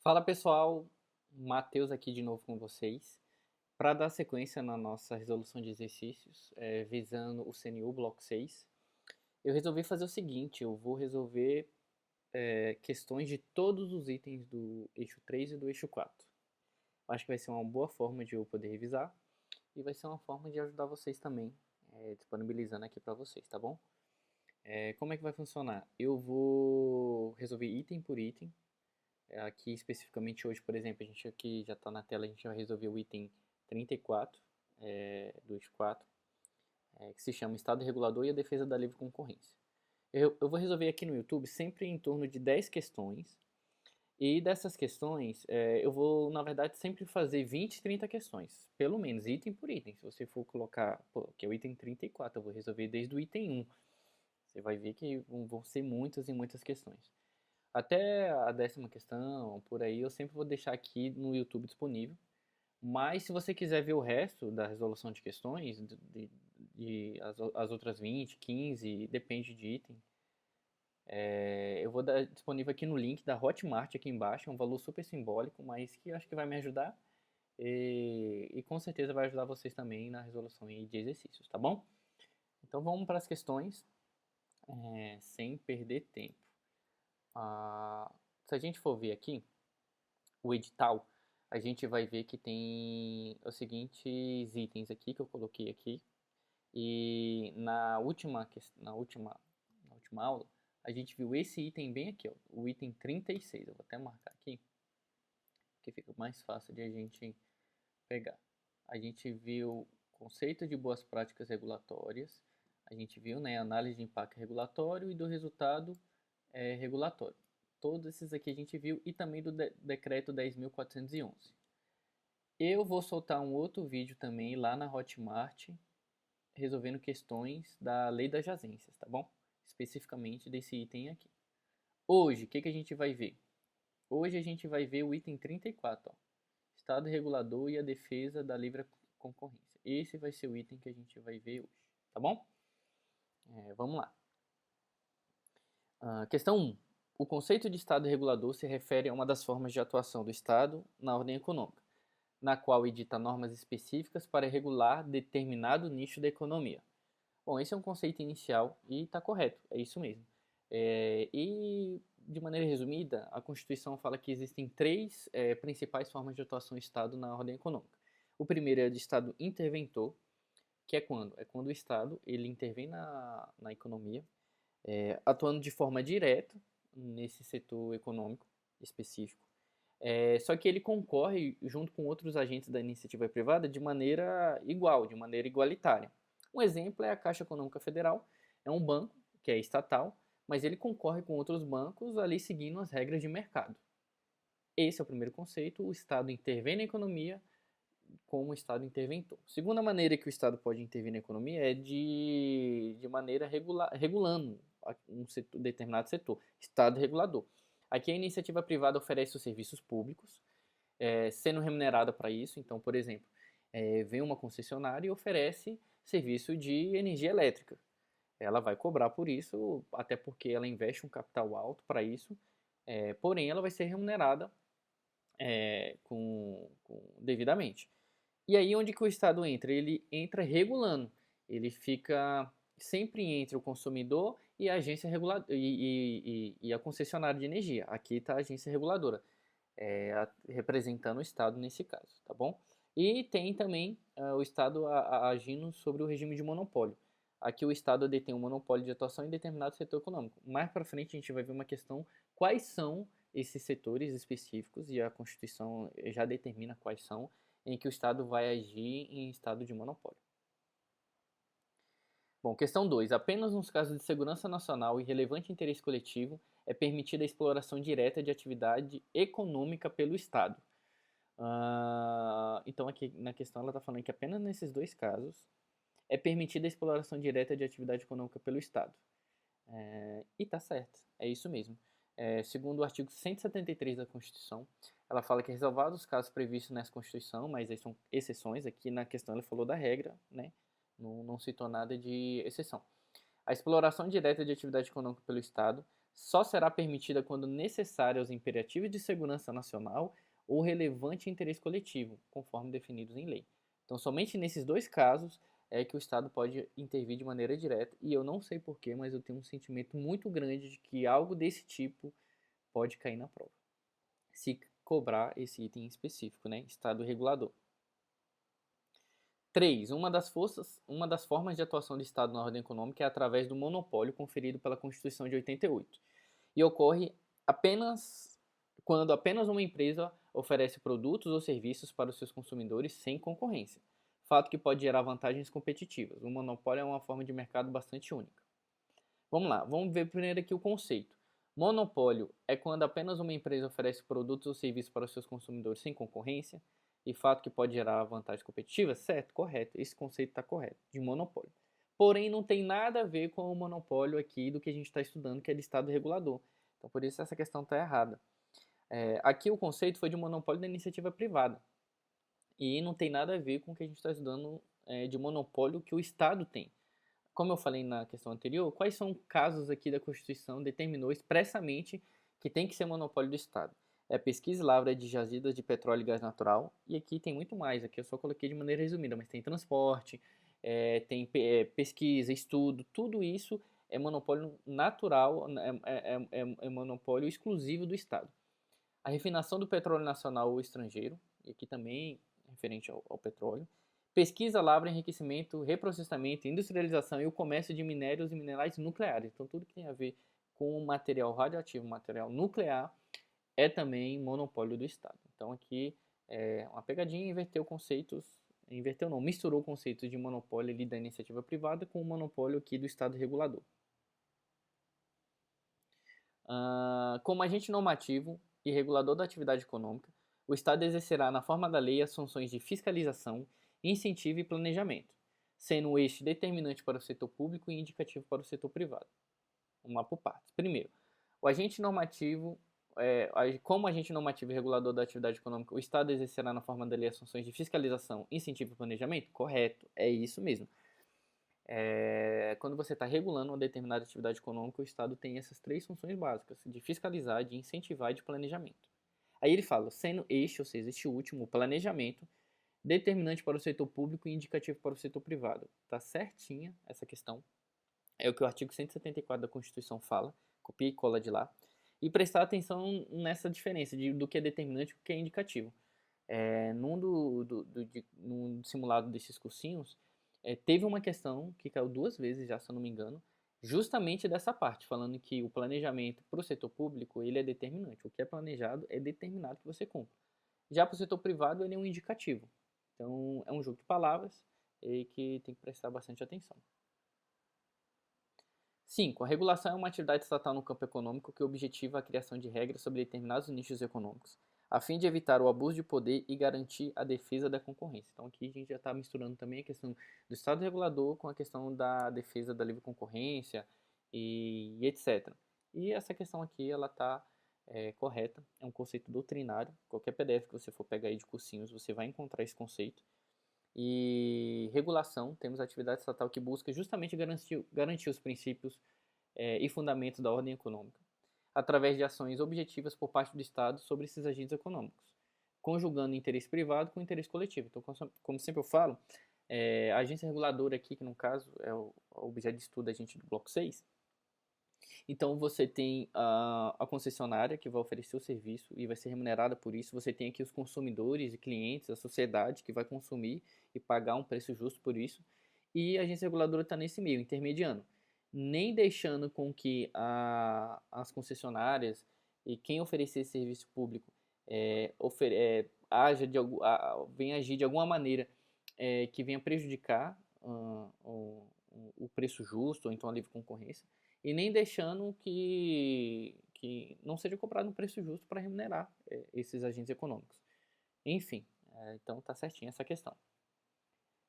Fala pessoal, Matheus aqui de novo com vocês para dar sequência na nossa resolução de exercícios visando o CNU Bloco 6. Eu resolvi fazer o seguinte, eu vou resolver questões de todos os itens do eixo 3 e do eixo 4. Acho que vai ser uma boa forma de eu poder revisar e vai ser uma forma de ajudar vocês também, disponibilizando aqui para vocês, tá bom? Como é que vai funcionar? Eu vou resolver item por item. Aqui especificamente hoje, por exemplo, a gente aqui já está na tela, a gente vai resolver o item 34 do eixo 4, que se chama Estado Regulador e a Defesa da Livre Concorrência. Eu vou resolver aqui no YouTube sempre em torno de 10 questões, e dessas questões eu vou, na verdade, sempre fazer 20, 30 questões, pelo menos, item por item. Se você for colocar, que é o item 34, eu vou resolver desde o item 1. Você vai ver que vão ser muitas e muitas questões. Até a 10ª questão, por aí, eu sempre vou deixar aqui no YouTube disponível. Mas se você quiser ver o resto da resolução de questões, as outras 20, 15, depende de item, eu vou dar disponível aqui no link da Hotmart aqui embaixo, é um valor super simbólico, mas que eu acho que vai me ajudar e com certeza vai ajudar vocês também na resolução de exercícios, tá bom? Então vamos para as questões, sem perder tempo. Se a gente for ver aqui o edital, a gente vai ver que tem os seguintes itens aqui que eu coloquei aqui. E na última aula, a gente viu esse item bem aqui, ó, o item 36. Eu vou até marcar aqui, que fica mais fácil de a gente pegar. A gente viu conceito de boas práticas regulatórias, a gente viu, né, análise de impacto regulatório e do resultado regulatório. Todos esses aqui a gente viu e também do decreto 10.411. Eu vou soltar um outro vídeo também lá na Hotmart, resolvendo questões da lei das agências, tá bom? Especificamente desse item aqui. Hoje, o que a gente vai ver? Hoje a gente vai ver o item 34, ó, Estado regulador e a defesa da livre concorrência. Esse vai ser o item que a gente vai ver hoje, tá bom? Vamos lá. Questão 1. O conceito de Estado regulador se refere a uma das formas de atuação do Estado na ordem econômica, na qual edita normas específicas para regular determinado nicho da economia. Bom, esse é um conceito inicial e está correto, é isso mesmo. E, de maneira resumida, a Constituição fala que existem três principais formas de atuação do Estado na ordem econômica. O primeiro é de Estado interventor, que é quando? É quando o Estado ele intervém na economia, atuando de forma direta nesse setor econômico específico. Só que ele concorre junto com outros agentes da iniciativa privada de maneira igual, de maneira igualitária. Um exemplo é a Caixa Econômica Federal, é um banco que é estatal, mas ele concorre com outros bancos ali seguindo as regras de mercado. Esse é o primeiro conceito, o Estado intervém na economia como Estado interventor. Segunda maneira que o Estado pode intervir na economia é de maneira regulando um determinado setor, Estado regulador. Aqui a iniciativa privada oferece os serviços públicos, sendo remunerada para isso. Então, por exemplo, vem uma concessionária e oferece serviço de energia elétrica. Ela vai cobrar por isso, até porque ela investe um capital alto para isso, porém ela vai ser remunerada devidamente. E aí onde que o Estado entra? Ele entra regulando. Ele fica sempre entre o consumidor e a agência reguladora e a concessionária de energia. Aqui está a agência reguladora, representando o Estado nesse caso, tá bom? E tem também o Estado agindo sobre o regime de monopólio. Aqui o Estado detém um monopólio de atuação em determinado setor econômico. Mais para frente a gente vai ver uma questão: quais são esses setores específicos, e a Constituição já determina quais são, em que o Estado vai agir em estado de monopólio. Bom, questão 2. Apenas nos casos de segurança nacional e relevante interesse coletivo é permitida a exploração direta de atividade econômica pelo Estado. Então, aqui na questão ela está falando que apenas nesses dois casos é permitida a exploração direta de atividade econômica pelo Estado. E está certo, é isso mesmo. Segundo o artigo 173 da Constituição, ela fala que ressalvados os casos previstos nessa Constituição, mas aí são exceções, aqui na questão ela falou da regra, né? Não citou nada de exceção. A exploração direta de atividade econômica pelo Estado só será permitida quando necessária aos imperativos de segurança nacional ou relevante interesse coletivo, conforme definidos em lei. Então, somente nesses dois casos é que o Estado pode intervir de maneira direta, e eu não sei porquê, mas eu tenho um sentimento muito grande de que algo desse tipo pode cair na prova, se cobrar esse item específico, né? Estado regulador. 3. Uma das formas de atuação do Estado na ordem econômica é através do monopólio conferido pela Constituição de 88. E ocorre quando apenas uma empresa oferece produtos ou serviços para os seus consumidores sem concorrência, fato que pode gerar vantagens competitivas. O monopólio é uma forma de mercado bastante única. Vamos lá, vamos ver primeiro aqui o conceito. Monopólio é quando apenas uma empresa oferece produtos ou serviços para os seus consumidores sem concorrência, e fato que pode gerar vantagens competitivas? Certo, correto. Esse conceito está correto, de monopólio. Porém, não tem nada a ver com o monopólio aqui do que a gente está estudando, que é de Estado regulador. Então, por isso essa questão está errada. Aqui o conceito foi de monopólio da iniciativa privada. E não tem nada a ver com o que a gente está estudando de monopólio que o Estado tem. Como eu falei na questão anterior, quais são casos aqui da Constituição determinou expressamente que tem que ser monopólio do Estado? É pesquisa e lavra de jazidas de petróleo e gás natural, e aqui tem muito mais, aqui eu só coloquei de maneira resumida, mas tem transporte, tem pesquisa, estudo, tudo isso é monopólio natural, é monopólio exclusivo do Estado. A refinação do petróleo nacional ou estrangeiro, e aqui também referente ao petróleo, pesquisa, lavra, enriquecimento, reprocessamento, industrialização e o comércio de minérios e minerais nucleares. Então, tudo que tem a ver com material radioativo, material nuclear, é também monopólio do Estado. Então, aqui é uma pegadinha, inverteu não, misturou conceitos de monopólio ali da iniciativa privada com o monopólio aqui do Estado regulador. Como agente normativo e regulador da atividade econômica, o Estado exercerá na forma da lei as funções de fiscalização, incentivo e planejamento, sendo o eixo determinante para o setor público e indicativo para o setor privado. Vamos lá por partes. Primeiro, o agente normativo, como agente normativo e regulador da atividade econômica, o Estado exercerá na forma da lei as funções de fiscalização, incentivo e planejamento? Correto, é isso mesmo. Quando você está regulando uma determinada atividade econômica, o Estado tem essas três funções básicas, de fiscalizar, de incentivar e de planejamento. Aí ele fala, sendo este, ou seja, este último, o planejamento, determinante para o setor público e indicativo para o setor privado. Tá certinha essa questão. É o que o artigo 174 da Constituição fala, copia e cola de lá. E prestar atenção nessa diferença do que é determinante e o que é indicativo. Num simulado desses cursinhos, teve uma questão que caiu 2 vezes já, se eu não me engano, justamente dessa parte, falando que o planejamento para o setor público ele é determinante. O que é planejado é determinado que você cumpra. Já para o setor privado, ele é um indicativo. Então, é um jogo de palavras e que tem que prestar bastante atenção. 5. A regulação é uma atividade estatal no campo econômico que objetiva a criação de regras sobre determinados nichos econômicos, a fim de evitar o abuso de poder e garantir a defesa da concorrência. Então aqui a gente já está misturando também a questão do Estado regulador com a questão da defesa da livre concorrência e etc. E essa questão aqui ela está correta, é um conceito doutrinário. Qualquer PDF que você for pegar aí de cursinhos, você vai encontrar esse conceito. E regulação, temos a atividade estatal que busca justamente garantir os princípios e fundamentos da ordem econômica, através de ações objetivas por parte do Estado sobre esses agentes econômicos, conjugando interesse privado com interesse coletivo. Então, como sempre eu falo, a agência reguladora aqui, que no caso é o objeto de estudo da gente do bloco 6, então você tem a concessionária que vai oferecer o serviço e vai ser remunerada por isso. Você tem aqui os consumidores e clientes, a sociedade que vai consumir e pagar um preço justo por isso. E a agência reguladora está nesse meio, intermediando, nem deixando com que as concessionárias e quem oferecer esse serviço público venha agir de alguma maneira que venha prejudicar o preço justo ou então a livre concorrência, e nem deixando que não seja cobrado um preço justo para remunerar esses agentes econômicos. Enfim, então está certinho essa questão.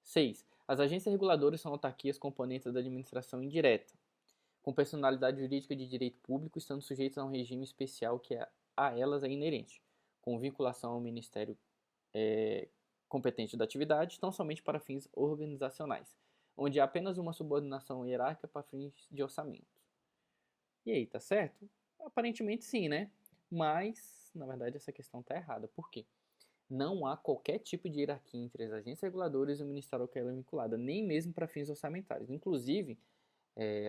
6. As agências reguladoras são autarquias componentes da administração indireta, com personalidade jurídica de direito público, estando sujeitas a um regime especial que a elas é inerente, com vinculação ao Ministério competente da atividade, tão somente para fins organizacionais, onde há apenas uma subordinação hierárquica para fins de orçamento. E aí, tá certo? Aparentemente sim, né? Mas, na verdade, essa questão está errada. Por quê? Não há qualquer tipo de hierarquia entre as agências reguladoras e o Ministério ao que ela é vinculada, nem mesmo para fins orçamentários. Inclusive,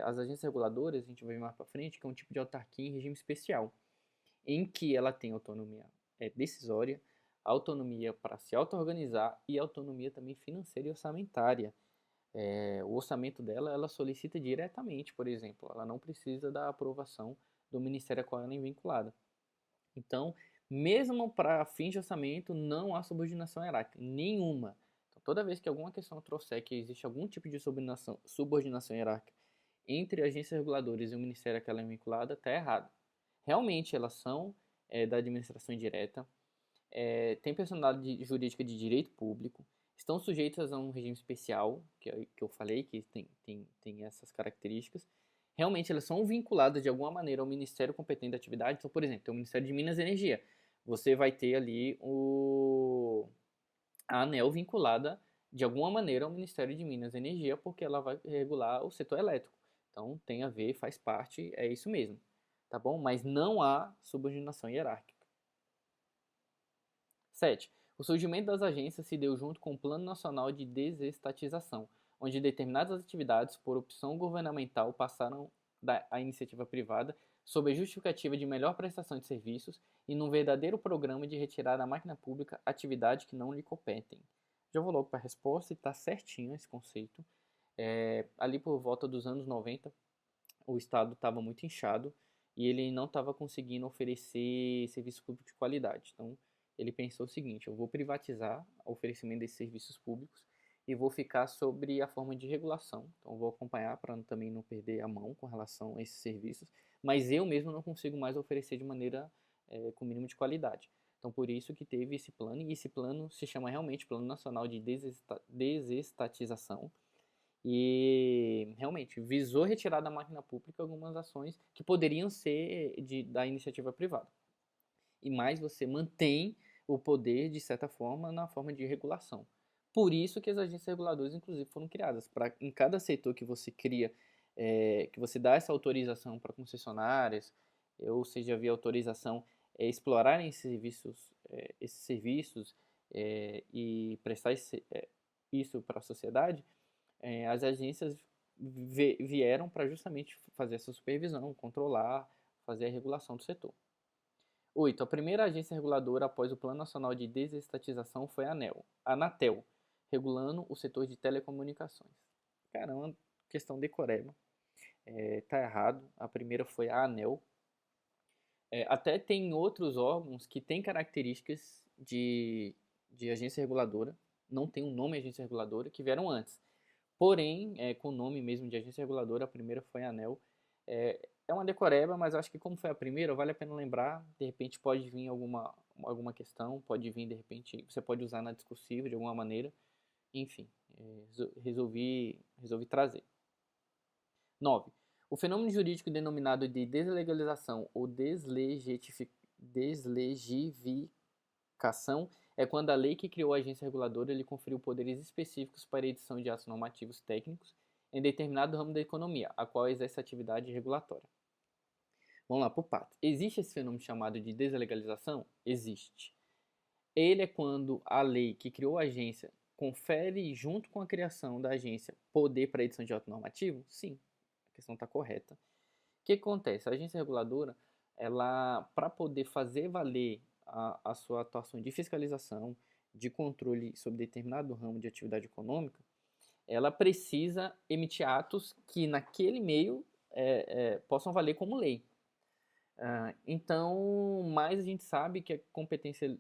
as agências reguladoras, a gente vai ver mais para frente, que é um tipo de autarquia em regime especial, em que ela tem autonomia decisória, autonomia para se auto-organizar e autonomia também financeira e orçamentária. O orçamento dela, ela solicita diretamente, por exemplo, ela não precisa da aprovação do Ministério a qual ela é vinculada. Então, mesmo para fins de orçamento, não há subordinação hierárquica, nenhuma. Então, toda vez que alguma questão trouxer que existe algum tipo de subordinação hierárquica entre agências reguladoras e o Ministério a que ela é vinculada, está errado. Realmente, elas são da administração indireta, têm personalidade jurídica de direito público, estão sujeitas a um regime especial, que eu falei, que tem essas características. Realmente, elas são vinculadas de alguma maneira ao Ministério competente da atividade. Então, por exemplo, tem o Ministério de Minas e Energia. Você vai ter ali a ANEEL vinculada de alguma maneira ao Ministério de Minas e Energia, porque ela vai regular o setor elétrico. Então, tem a ver, faz parte, é isso mesmo. Tá bom? Mas não há subordinação hierárquica. 7. O surgimento das agências se deu junto com o Plano Nacional de Desestatização, onde determinadas atividades, por opção governamental, passaram à iniciativa privada sob a justificativa de melhor prestação de serviços e num verdadeiro programa de retirar da máquina pública atividades que não lhe competem. Já vou logo para a resposta e está certinho esse conceito. Ali por volta dos anos 90, o Estado estava muito inchado e ele não estava conseguindo oferecer serviço público de qualidade. Então, ele pensou o seguinte: eu vou privatizar o oferecimento desses serviços públicos e vou ficar sobre a forma de regulação. Então, eu vou acompanhar para também não perder a mão com relação a esses serviços, mas eu mesmo não consigo mais oferecer de maneira com mínimo de qualidade. Então, por isso que teve esse plano, e esse plano se chama realmente Plano Nacional de Desestatização, e realmente visou retirar da máquina pública algumas ações que poderiam ser da iniciativa privada. E mais você mantém o poder, de certa forma, na forma de regulação. Por isso que as agências reguladoras, inclusive, foram criadas. Em cada setor que você cria, que você dá essa autorização para concessionárias, ou seja, via autorização, explorarem esses serviços e prestar isso para a sociedade, as agências vieram para justamente fazer essa supervisão, controlar, fazer a regulação do setor. 8. A primeira agência reguladora após o Plano Nacional de Desestatização foi a Anatel, regulando o setor de telecomunicações. Caramba, questão decoreba. Tá errado. A primeira foi a ANEL. Até tem outros órgãos que têm características de agência reguladora, não tem um nome agência reguladora, que vieram antes. Porém, com o nome mesmo de agência reguladora, a primeira foi a ANEL. É uma decoreba, mas acho que como foi a primeira, vale a pena lembrar. De repente pode vir alguma questão, pode vir, de repente, você pode usar na discursiva de alguma maneira. Enfim, resolvi trazer. 9. O fenômeno jurídico denominado de deslegalização ou deslegificação é quando a lei que criou a agência reguladora lhe conferiu poderes específicos para a edição de atos normativos técnicos em determinado ramo da economia, a qual exerce atividade regulatória. Vamos lá, por partes. Existe esse fenômeno chamado de deslegalização? Existe. Ele é quando a lei que criou a agência confere, junto com a criação da agência, poder para a edição de ato normativo? Sim, a questão está correta. O que acontece? A agência reguladora, ela, para poder fazer valer a sua atuação de fiscalização, de controle sobre determinado ramo de atividade econômica, ela precisa emitir atos que naquele meio possam valer como lei. Então, mais a gente sabe que a competência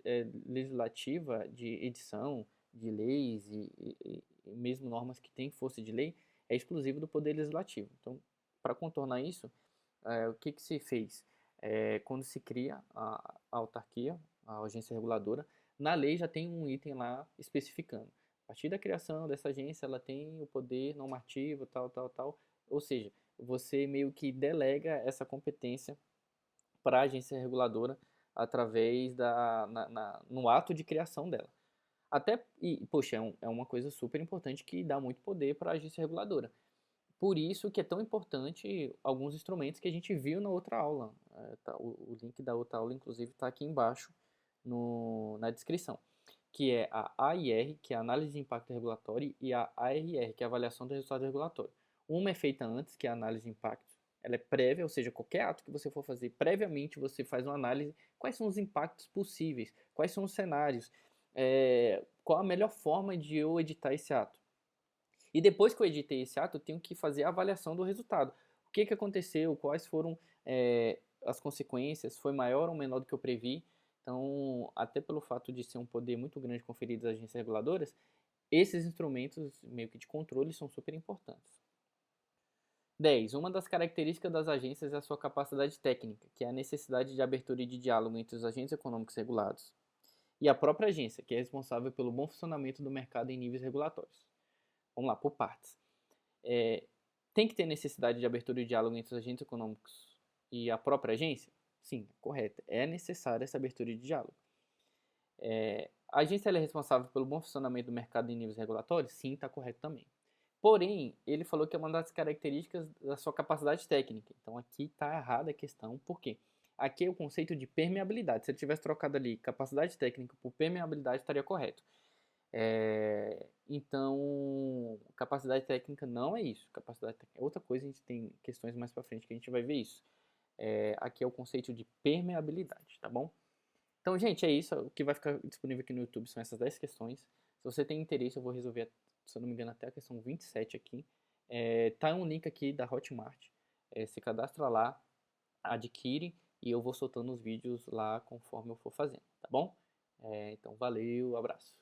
legislativa de edição de leis e mesmo normas que têm força de lei é exclusiva do Poder Legislativo. Então, para contornar isso, o que se fez? Quando se cria a autarquia, a agência reguladora, na lei já tem um item lá especificando. A partir da criação dessa agência, ela tem o poder normativo, tal, tal, tal. Ou seja, você meio que delega essa competência para a agência reguladora através no ato de criação dela. Poxa, é uma coisa super importante que dá muito poder para a agência reguladora. Por isso que é tão importante alguns instrumentos que a gente viu na outra aula. O link da outra aula, inclusive, está aqui embaixo na descrição. Que é a AIR, que é a Análise de Impacto Regulatório, e a ARR, que é a Avaliação do Resultado Regulatório. Uma é feita antes, que é a Análise de Impacto. Ela é prévia, ou seja, qualquer ato que você for fazer, previamente você faz uma análise, quais são os impactos possíveis, quais são os cenários, qual a melhor forma de eu editar esse ato. E depois que eu editei esse ato, eu tenho que fazer a avaliação do resultado. O que aconteceu, quais foram as consequências, foi maior ou menor do que eu previ. Então, até pelo fato de ser um poder muito grande conferido às agências reguladoras, esses instrumentos meio que de controle são super importantes. 10. Uma das características das agências é a sua capacidade técnica, que é a necessidade de abertura e de diálogo entre os agentes econômicos regulados e a própria agência, que é responsável pelo bom funcionamento do mercado em níveis regulatórios. Vamos lá, por partes. Tem que ter necessidade de abertura e diálogo entre os agentes econômicos e a própria agência? Sim, correto. É necessária essa abertura de diálogo. A agência é responsável pelo bom funcionamento do mercado em níveis regulatórios? Sim, está correto também. Porém, ele falou que é uma das características da sua capacidade técnica. Então aqui está errada a questão. Por quê? Aqui é o conceito de permeabilidade. Se ele tivesse trocado ali capacidade técnica por permeabilidade, estaria correto. Então, capacidade técnica não é isso. Capacidade técnica é outra coisa, a gente tem questões mais para frente que a gente vai ver isso. Aqui é o conceito de permeabilidade, tá bom? Então, gente, é isso. O que vai ficar disponível aqui no YouTube são essas 10 questões. Se você tem interesse, eu vou resolver, se eu não me engano, até a questão 27 aqui. Tá um link aqui da Hotmart. Se cadastra lá, adquire e eu vou soltando os vídeos lá conforme eu for fazendo, tá bom? Então, valeu, abraço.